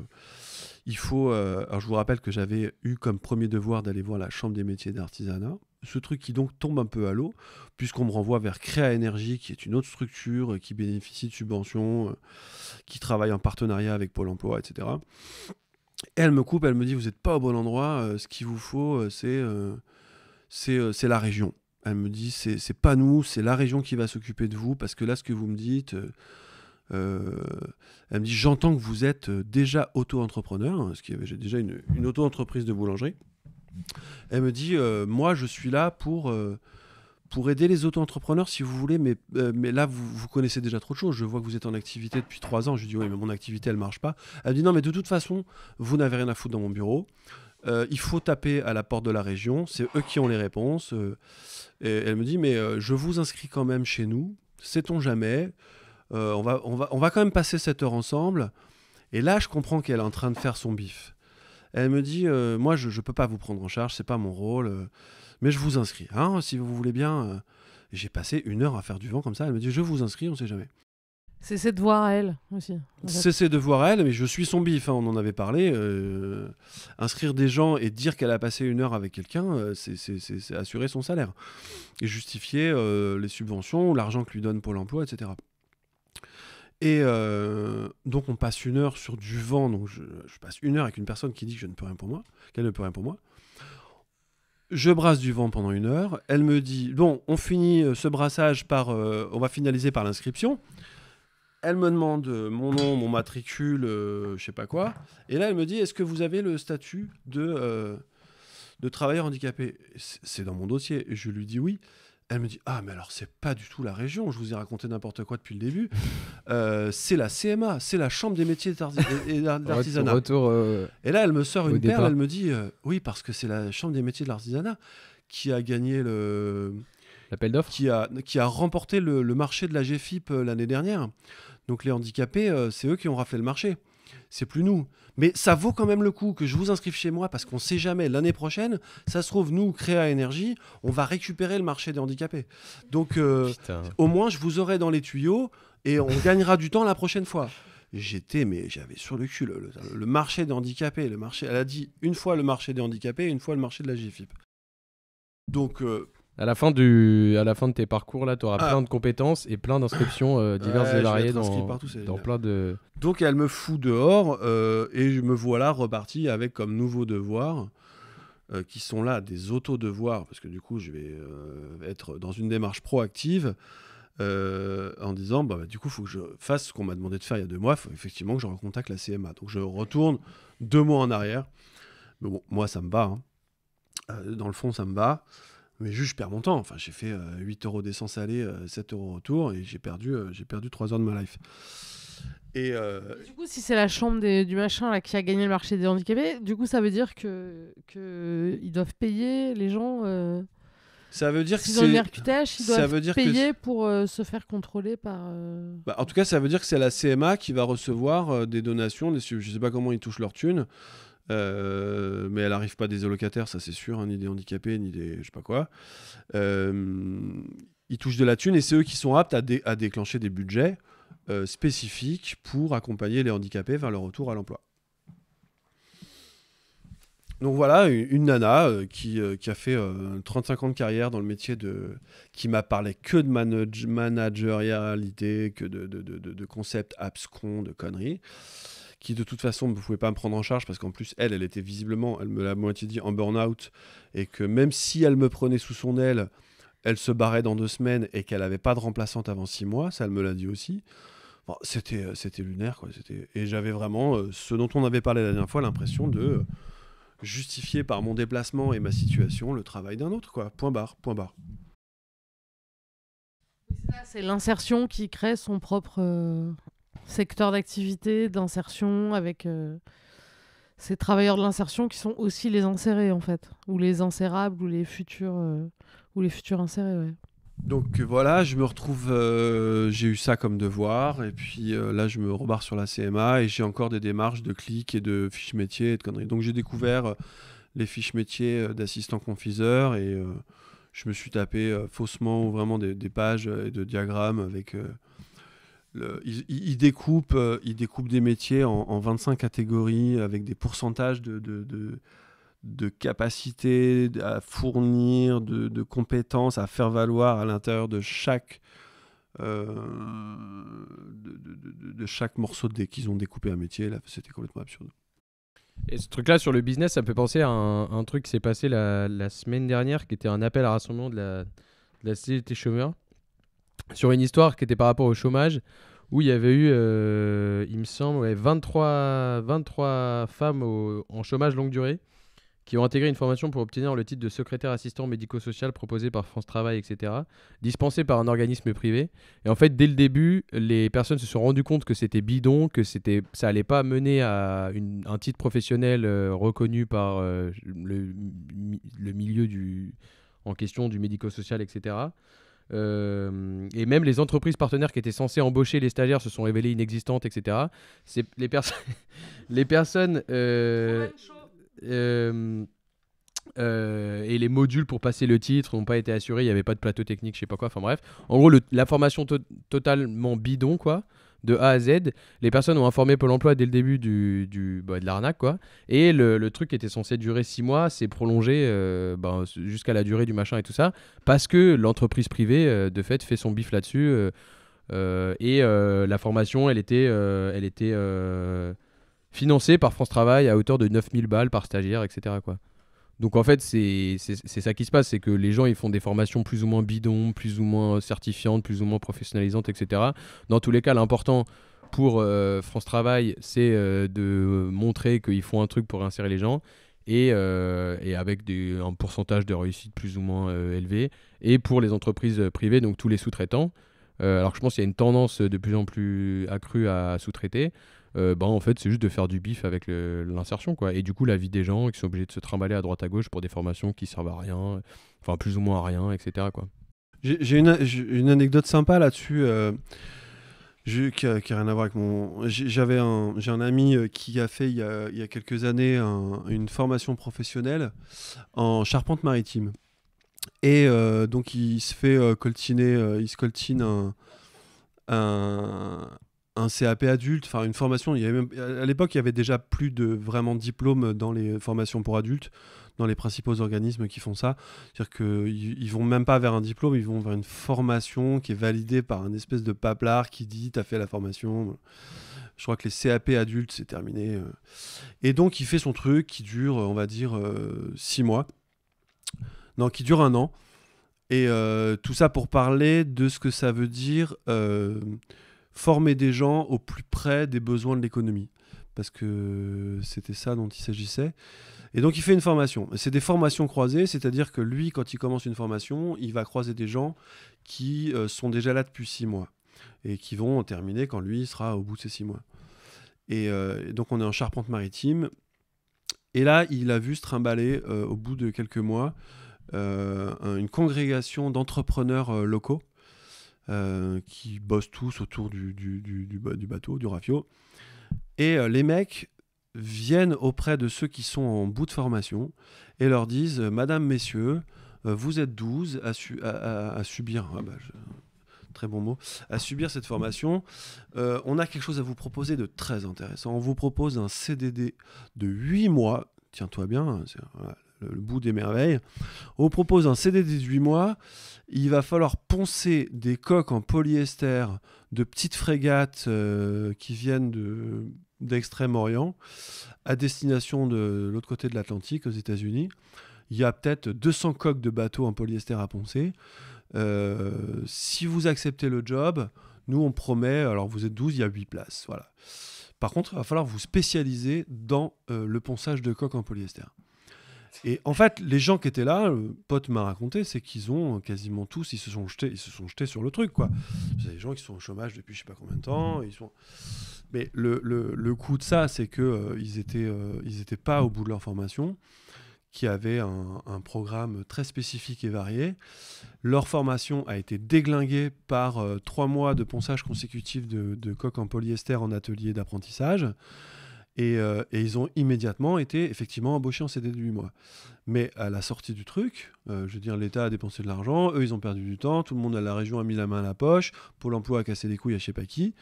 il faut... alors je vous rappelle que j'avais eu comme premier devoir d'aller voir la Chambre des métiers d'artisanat, ce truc qui donc tombe un peu à l'eau, puisqu'on me renvoie vers Créa Énergie, qui est une autre structure qui bénéficie de subventions, qui travaille en partenariat avec Pôle emploi, etc. Et elle me coupe, elle me dit vous n'êtes pas au bon endroit, ce qu'il vous faut, c'est la région. Elle me dit c'est pas nous, c'est la région qui va s'occuper de vous, parce que là, ce que vous me dites... elle me dit j'entends que vous êtes déjà auto-entrepreneur, parce que j'ai déjà une auto-entreprise de boulangerie. Elle me dit moi je suis là pour aider les auto-entrepreneurs si vous voulez, mais là vous connaissez déjà trop de choses, je vois que vous êtes en activité depuis 3 ans. Je lui dis oui mais mon activité elle marche pas. Elle me dit non mais de toute façon vous n'avez rien à foutre dans mon bureau, il faut taper à la porte de la région, c'est eux qui ont les réponses. Et elle me dit mais je vous inscris quand même chez nous, sait-on jamais. On va quand même passer cette heure ensemble. Et là, je comprends qu'elle est en train de faire son bif. Elle me dit, moi, je ne peux pas vous prendre en charge, c'est pas mon rôle, mais je vous inscris, hein, si vous voulez bien. J'ai passé 1 heure à faire du vent comme ça. Elle me dit, je vous inscris, on ne sait jamais. C'est ses devoirs à elle aussi. C'est ses devoirs à elle, mais je suis son bif, hein, on en avait parlé. Inscrire des gens et dire qu'elle a passé 1 heure avec quelqu'un, c'est assurer son salaire. Et justifier les subventions, l'argent que lui donne Pôle emploi, etc. Et donc on passe 1 heure sur du vent, donc je passe 1 heure avec une personne qui dit que je ne peux rien pour moi, qu'elle ne peut rien pour moi. Je brasse du vent pendant 1 heure, elle me dit, bon, on finit ce brassage par, on va finaliser par l'inscription. Elle me demande mon nom, mon matricule, je sais pas quoi, et là elle me dit, est-ce que vous avez le statut de travailleur handicapé? C'est dans mon dossier, et je lui dis oui. Elle me dit « Ah, mais alors, c'est pas du tout la région, je vous ai raconté n'importe quoi depuis le début. C'est la CMA, c'est la Chambre des métiers et d'artisanat. » Et là, elle me sort une perle, elle me dit « Oui, parce que c'est la Chambre des métiers de l'artisanat qui a gagné l'appel d'offres, qui a remporté le marché de la GFIP l'année dernière. Donc les handicapés, c'est eux qui ont raflé le marché. C'est plus nous. Mais ça vaut quand même le coup que je vous inscrive chez moi, parce qu'on ne sait jamais, l'année prochaine, ça se trouve, nous, Créa Énergie, on va récupérer le marché des handicapés. Donc, au moins, je vous aurai dans les tuyaux et on gagnera du temps la prochaine fois. J'avais sur le cul le marché des handicapés. Elle a dit une fois le marché des handicapés et une fois le marché de la GFIP. Donc... À la fin de tes parcours, là, tu auras plein de compétences et plein d'inscriptions diverses et variées dans plein de... Donc elle me fout dehors et je me voilà reparti avec comme nouveaux devoirs qui sont là des auto-devoirs, parce que du coup je vais être dans une démarche proactive en disant du coup il faut que je fasse ce qu'on m'a demandé de faire il y a 2 mois, il faut effectivement que je recontacte la CMA. Donc je retourne 2 mois en arrière. Mais bon, moi ça me bat. Hein. Dans le fond ça me bat. Mais juste, je perds mon temps. Enfin, j'ai fait 8 € d'essence aller, 7 € retour, et j'ai perdu 3 heures de ma life. Et du coup, si c'est la chambre du machin là, qui a gagné le marché des handicapés, du coup, ça veut dire que ils doivent payer les gens. Ça veut dire s'ils ont une RQTH, ils doivent payer pour se faire contrôler par. En tout cas, ça veut dire que c'est la CMA qui va recevoir des donations. Je ne sais pas comment ils touchent leur thune. Mais elle n'arrive pas des allocataires, ça c'est sûr, hein, ni des handicapés, ni des je sais pas quoi. Ils touchent de la thune et c'est eux qui sont aptes à déclencher des budgets spécifiques pour accompagner les handicapés vers leur retour à l'emploi. Donc voilà, une nana qui a fait 35 ans de carrière dans le métier qui m'a parlé que de managérialité, que de concepts abscons, de conneries, qui de toute façon ne pouvait pas me prendre en charge parce qu'en plus elle était visiblement, elle me l'a moitié dit, en burn-out, et que même si elle me prenait sous son aile, elle se barrait dans 2 semaines et qu'elle n'avait pas de remplaçante avant 6 mois, ça elle me l'a dit aussi. Bon, c'était lunaire, quoi. Et j'avais vraiment, ce dont on avait parlé la dernière fois, l'impression de justifier par mon déplacement et ma situation le travail d'un autre, quoi. Point barre. C'est l'insertion qui crée son propre secteur d'activité, d'insertion, avec ces travailleurs de l'insertion qui sont aussi les insérés, en fait, ou les insérables, ou les futurs insérés, ouais. Donc voilà, je me retrouve, j'ai eu ça comme devoir, et puis là je me rebarre sur la CMA, et j'ai encore des démarches de clics et de fiches métiers et de conneries. Donc j'ai découvert les fiches métiers d'assistant confiseur et je me suis tapé faussement vraiment des pages et de diagrammes avec... il découpe des métiers en 25 catégories avec des pourcentages de capacité à fournir, de compétences à faire valoir à l'intérieur de chaque morceau qu'ils ont découpé un métier. Là, c'était complètement absurde. Et ce truc-là sur le business, ça me fait penser à un truc qui s'est passé la semaine dernière, qui était un appel à rassemblement de la CGT chômeurs, sur une histoire qui était par rapport au chômage, où il y avait eu, il me semble, 23 femmes en chômage longue durée, qui ont intégré une formation pour obtenir le titre de secrétaire assistant médico-social proposé par France Travail, etc., dispensé par un organisme privé. Et en fait, dès le début, les personnes se sont rendues compte que c'était bidon, que ça allait pas mener à un titre professionnel reconnu par le milieu en question du médico-social, etc. Et même les entreprises partenaires qui étaient censées embaucher les stagiaires se sont révélées inexistantes, etc. Les personnes... et les modules pour passer le titre n'ont pas été assurés, il n'y avait pas de plateau technique, je sais pas quoi, enfin bref. En gros, la formation totalement bidon, quoi, de A à Z. Les personnes ont informé Pôle emploi dès le début de l'arnaque, quoi. Et le truc qui était censé durer 6 mois s'est prolongé jusqu'à la durée du machin et tout ça, parce que l'entreprise privée, de fait, fait son bif là-dessus. La formation, elle était financé par France Travail à hauteur de 9000 balles par stagiaire, etc., quoi. Donc en fait, c'est ça qui se passe, c'est que les gens, ils font des formations plus ou moins bidons, plus ou moins certifiantes, plus ou moins professionnalisantes, etc. Dans tous les cas, l'important pour France Travail, c'est de montrer qu'ils font un truc pour insérer les gens et avec un pourcentage de réussite plus ou moins élevé. Et pour les entreprises privées, donc tous les sous-traitants, alors que je pense qu'il y a une tendance de plus en plus accrue à sous-traiter, en fait c'est juste de faire du bif avec l'insertion, quoi. Et du coup la vie des gens qui sont obligés de se trimballer à droite à gauche pour des formations qui servent à rien, enfin plus ou moins à rien, etc., quoi. J'ai une anecdote sympa là-dessus qui a rien à voir avec mon... J'ai un ami qui a fait il y a quelques années une formation professionnelle en charpente maritime. Et donc il se fait coltiner, il se coltine un CAP adulte, enfin une formation. À l'époque, il y avait déjà plus de vraiment diplôme dans les formations pour adultes, dans les principaux organismes qui font ça. C'est-à-dire qu'ils vont même pas vers un diplôme, ils vont vers une formation qui est validée par un espèce de paplard qui dit t'as fait la formation. Je crois que les CAP adultes, c'est terminé. Et donc, il fait son truc qui dure, on va dire, 6 mois. Non, qui dure 1 an. Et tout ça pour parler de ce que ça veut dire former des gens au plus près des besoins de l'économie. Parce que c'était ça dont il s'agissait. Et donc, il fait une formation. C'est des formations croisées, c'est-à-dire que lui, quand il commence une formation, il va croiser des gens qui sont déjà là depuis 6 mois et qui vont terminer quand lui sera au bout de ces 6 mois. Et donc, on est en Charpente-Maritime. Et là, il a vu se trimballer, au bout de quelques mois, une congrégation d'entrepreneurs locaux qui bossent tous autour du bateau, du rafio. Et les mecs viennent auprès de ceux qui sont en bout de formation et leur disent « Madame, messieurs, vous êtes 12 à subir... » très bon mot, à subir cette formation. On a quelque chose à vous proposer de très intéressant. On vous propose un CDD de 8 mois. Tiens-toi bien, c'est le bout des merveilles. On vous propose un CDD de 8 mois. Il va falloir poncer des coques en polyester de petites frégates qui viennent d'Extrême-Orient à destination de l'autre côté de l'Atlantique, aux États-Unis. Il y a peut-être 200 coques de bateaux en polyester à poncer. Si vous acceptez le job, nous on promet, alors vous êtes 12, il y a 8 places. Voilà. Par contre, il va falloir vous spécialiser dans le ponçage de coques en polyester. Et en fait, les gens qui étaient là, le pote m'a raconté, c'est qu'ils ont quasiment tous, ils se sont jetés sur le truc, quoi. C'est des gens qui sont au chômage depuis je sais pas combien de temps. Mais le coup de ça, c'est que ils étaient pas au bout de leur formation, qui avait un programme très spécifique et varié. Leur formation a été déglinguée par 3 mois de ponçage consécutif de coques en polyester en atelier d'apprentissage. Et ils ont immédiatement été effectivement embauchés en CDD de 8 mois. Mais à la sortie du truc, je veux dire, l'État a dépensé de l'argent, eux, ils ont perdu du temps, tout le monde à la région a mis la main à la poche, Pôle emploi a cassé les couilles à je sais pas qui.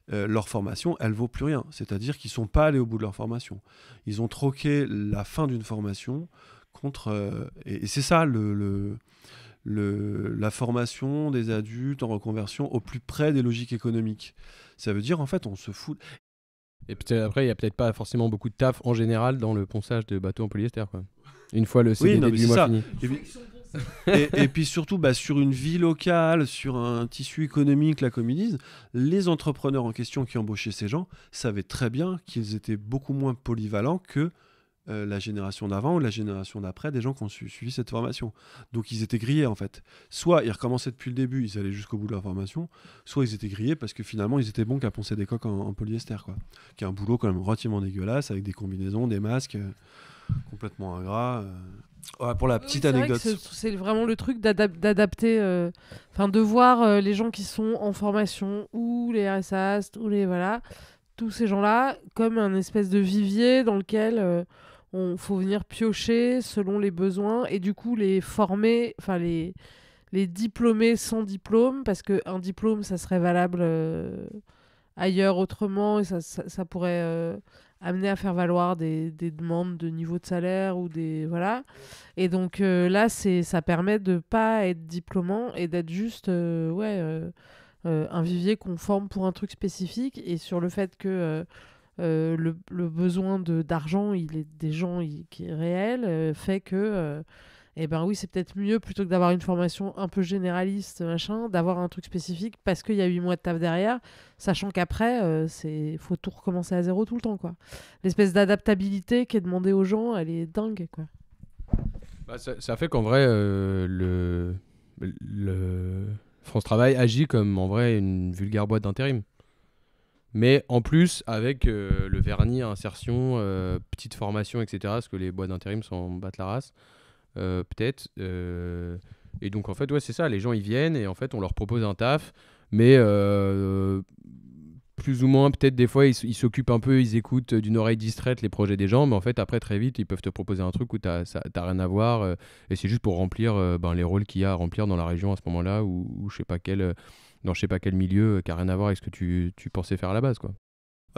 Leur formation, elle vaut plus rien. C'est-à-dire qu'ils sont pas allés au bout de leur formation. Ils ont troqué la fin d'une formation contre... et c'est ça, la formation des adultes en reconversion au plus près des logiques économiques. Ça veut dire, en fait, on se fout... Et peut-être après, il n'y a peut-être pas forcément beaucoup de taf en général dans le ponçage de bateaux en polyester, quoi. Une fois le CDD du mois fini. Et puis surtout, sur une vie locale, sur un tissu économique, là, comme ils disent, les entrepreneurs en question qui embauchaient ces gens savaient très bien qu'ils étaient beaucoup moins polyvalents que la génération d'avant ou la génération d'après des gens qui ont suivi cette formation. Donc ils étaient grillés, en fait. Soit ils recommençaient depuis le début, ils allaient jusqu'au bout de leur formation, soit ils étaient grillés parce que finalement ils étaient bons qu'à poncer des coques en polyester, quoi. Qui est un boulot quand même relativement dégueulasse, avec des combinaisons, des masques complètement ingrats. Ouais, pour la petite anecdote. C'est vraiment le truc d'adapter, de voir les gens qui sont en formation ou les RSAS ou tous ces gens-là comme un espèce de vivier dans lequel on faut venir piocher selon les besoins et du coup les former, les diplômés sans diplôme, parce qu'un diplôme ça serait valable ailleurs autrement et ça pourrait amener à faire valoir des demandes de niveau de salaire ou des et donc là ça permet de pas être diplômant et d'être juste un vivier qu'on forme pour un truc spécifique, et sur le fait que le besoin d'argent il est des gens qui est réel, fait que oui, c'est peut-être mieux, plutôt que d'avoir une formation un peu généraliste, d'avoir un truc spécifique, parce qu'il y a 8 mois de taf derrière, sachant qu'après, faut tout recommencer à zéro tout le temps, quoi. L'espèce d'adaptabilité qui est demandée aux gens, elle est dingue, quoi. Ça fait qu'en vrai, le France Travail agit comme, en vrai, une vulgaire boîte d'intérim. Mais en plus, avec le vernis insertion, petite formation, etc., parce que les boîtes d'intérim s'en battent la race. Peut-être et donc en fait c'est ça, les gens ils viennent et en fait on leur propose un taf, mais plus ou moins peut-être des fois ils s'occupent un peu, ils écoutent d'une oreille distraite les projets des gens, mais en fait après très vite ils peuvent te proposer un truc où t'as rien à voir, et c'est juste pour remplir les rôles qu'il y a à remplir dans la région à ce moment-là, ou je sais pas quel dans je sais pas quel milieu qui a rien à voir avec ce que tu pensais faire à la base, quoi.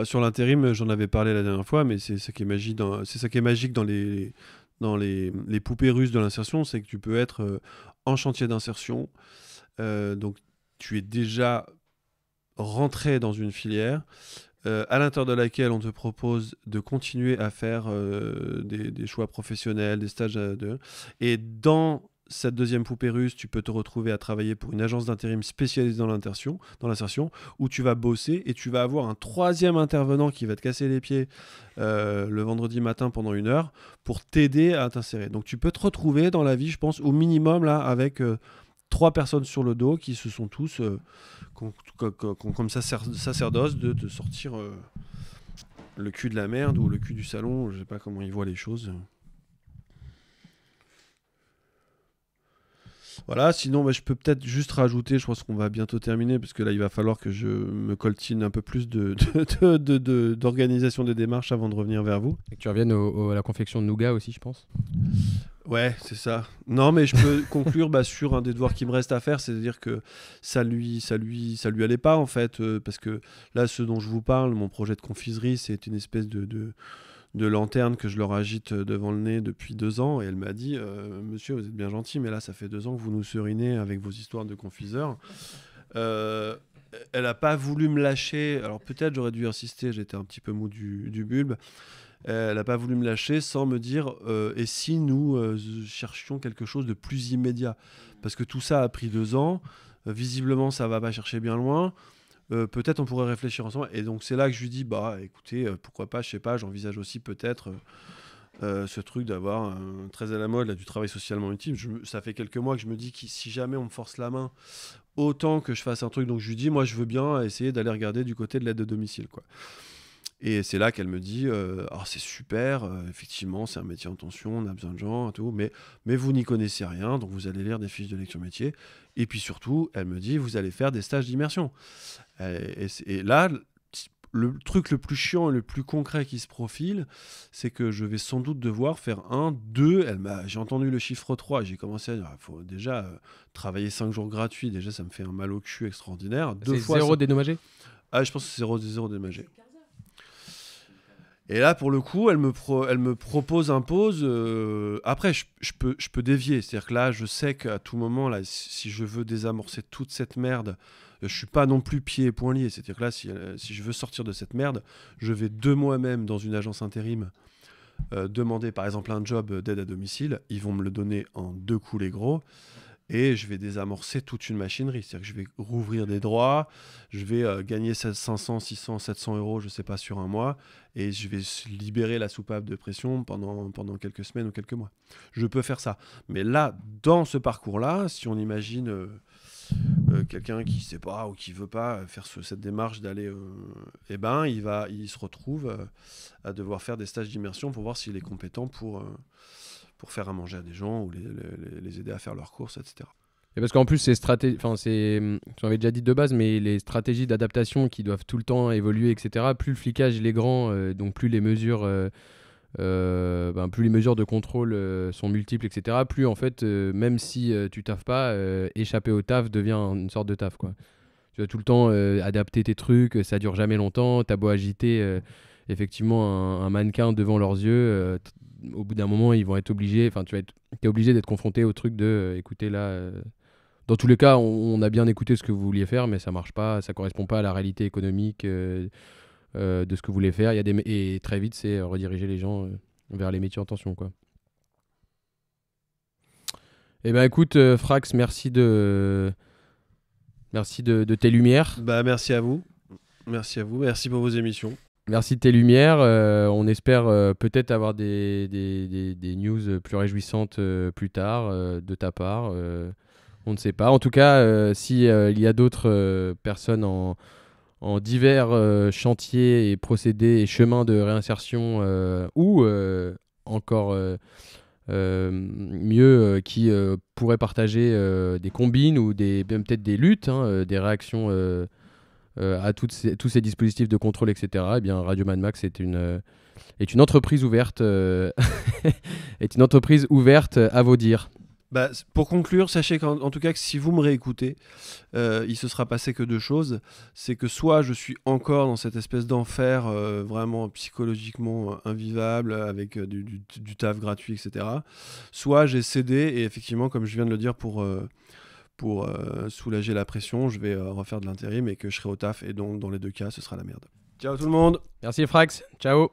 Sur l'intérim, j'en avais parlé la dernière fois, mais c'est ça qui est magique dans les poupées russes de l'insertion, c'est que tu peux être en chantier d'insertion, donc tu es déjà rentré dans une filière à l'intérieur de laquelle on te propose de continuer à faire des choix professionnels, des stages et dans cette deuxième poupée russe, tu peux te retrouver à travailler pour une agence d'intérim spécialisée dans l'insertion, où tu vas bosser et tu vas avoir un troisième intervenant qui va te casser les pieds le vendredi matin pendant 1 heure pour t'aider à t'insérer. Donc tu peux te retrouver dans la vie, je pense, au minimum là, avec 3 personnes sur le dos qui se sont tous comme sacerdoce de te sortir le cul de la merde ou le cul du salon, je sais pas comment ils voient les choses. Voilà, sinon je peux peut-être juste rajouter, je pense qu'on va bientôt terminer, parce que là il va falloir que je me coltine un peu plus d'organisation des démarches avant de revenir vers vous. Et que tu reviennes à la confection de nougat aussi, je pense. Ouais, c'est ça. Non, mais je peux conclure sur un des devoirs qui me reste à faire, c'est-à-dire que ça lui allait pas, en fait, parce que là, ce dont je vous parle, mon projet de confiserie, c'est une espèce de lanterne que je leur agite devant le nez depuis 2 ans, et elle m'a dit monsieur, vous êtes bien gentil, mais là ça fait 2 ans que vous nous serinez avec vos histoires de confiseurs. Elle a pas voulu me lâcher, alors peut-être j'aurais dû insister, j'étais un petit peu mou du bulbe. Elle a pas voulu me lâcher sans me dire et si nous cherchions quelque chose de plus immédiat, parce que tout ça a pris 2 ans, visiblement ça va pas chercher bien loin. Peut-être on pourrait réfléchir ensemble, et donc c'est là que je lui dis écoutez, pourquoi pas, je sais pas, j'envisage aussi peut-être ce truc d'avoir très à la mode là, du travail socialement utile. Ça fait quelques mois que je me dis que si jamais on me force la main, autant que je fasse un truc. Donc je lui dis, moi je veux bien essayer d'aller regarder du côté de l'aide de domicile, quoi. Et c'est là qu'elle me dit c'est super, effectivement c'est un métier en tension, on a besoin de gens et tout, mais vous n'y connaissez rien, donc vous allez lire des fiches de lecture métier, et puis surtout elle me dit vous allez faire des stages d'immersion. Et là le truc le plus chiant et le plus concret qui se profile, c'est que je vais sans doute devoir faire 1, 2. J'ai entendu le chiffre 3. J'ai commencé à dire, il faut déjà travailler 5 jours gratuits. Déjà, ça me fait un mal au cul extraordinaire. C'est 0 dédommagé? Ah, je pense que c'est 0 dédommagé. Et là, pour le coup, elle me impose. Après, je peux dévier. C'est-à-dire que là, je sais qu'à tout moment, là, si je veux désamorcer toute cette merde, je suis pas non plus pieds et poings liés. C'est-à-dire que là, si je veux sortir de cette merde, je vais de moi-même dans une agence intérim demander, par exemple, un job d'aide à domicile. Ils vont me le donner en 2 coups les gros. Et je vais désamorcer toute une machinerie. C'est-à-dire que je vais rouvrir des droits, je vais gagner 500, 600, 700 euros, je ne sais pas, sur un mois, et je vais libérer la soupape de pression pendant quelques semaines ou quelques mois. Je peux faire ça. Mais là, dans ce parcours-là, si on imagine quelqu'un qui ne sait pas ou qui ne veut pas faire cette démarche d'aller... il se retrouve à devoir faire des stages d'immersion pour voir s'il est compétent pour faire à manger à des gens ou les aider à faire leurs courses, etc. Et parce qu'en plus, j'en avais déjà dit de base, mais les stratégies d'adaptation qui doivent tout le temps évoluer, etc., plus le flicage il est grand, donc plus les mesures de contrôle sont multiples, etc., plus en fait, même si tu taffes pas, échapper au taf devient une sorte de taf, quoi. Tu dois tout le temps adapter tes trucs, ça dure jamais longtemps, t'as beau agiter effectivement un mannequin devant leurs yeux, au bout d'un moment ils vont être obligés, enfin t'es obligé d'être confronté au truc de écoutez là, dans tous les cas on a bien écouté ce que vous vouliez faire mais ça marche pas, ça correspond pas à la réalité économique de ce que vous voulez faire. Et très vite c'est rediriger les gens vers les métiers en tension, quoi. Eh ben écoute Frax, merci de tes lumières. Bah merci à vous, merci pour vos émissions. Merci de tes lumières. On espère peut-être avoir des news plus réjouissantes plus tard de ta part. On ne sait pas. En tout cas, si il y a d'autres personnes en divers chantiers et procédés et chemins de réinsertion ou encore mieux qui pourraient partager des combines ou même peut-être des luttes, des réactions à tous ces dispositifs de contrôle, etc. Eh bien, Radio Mad Max est une entreprise ouverte, est une entreprise ouverte à vos dires. Bah, pour conclure, sachez qu'en tout cas que si vous me réécoutez, il se sera passé que 2 choses. C'est que soit je suis encore dans cette espèce d'enfer vraiment psychologiquement invivable avec du taf gratuit, etc. Soit j'ai cédé et effectivement, comme je viens de le dire, pour soulager la pression, je vais refaire de l'intérim et que je serai au taf. Et donc, dans les 2 cas, ce sera la merde. Ciao tout le monde. Merci Frax. Ciao.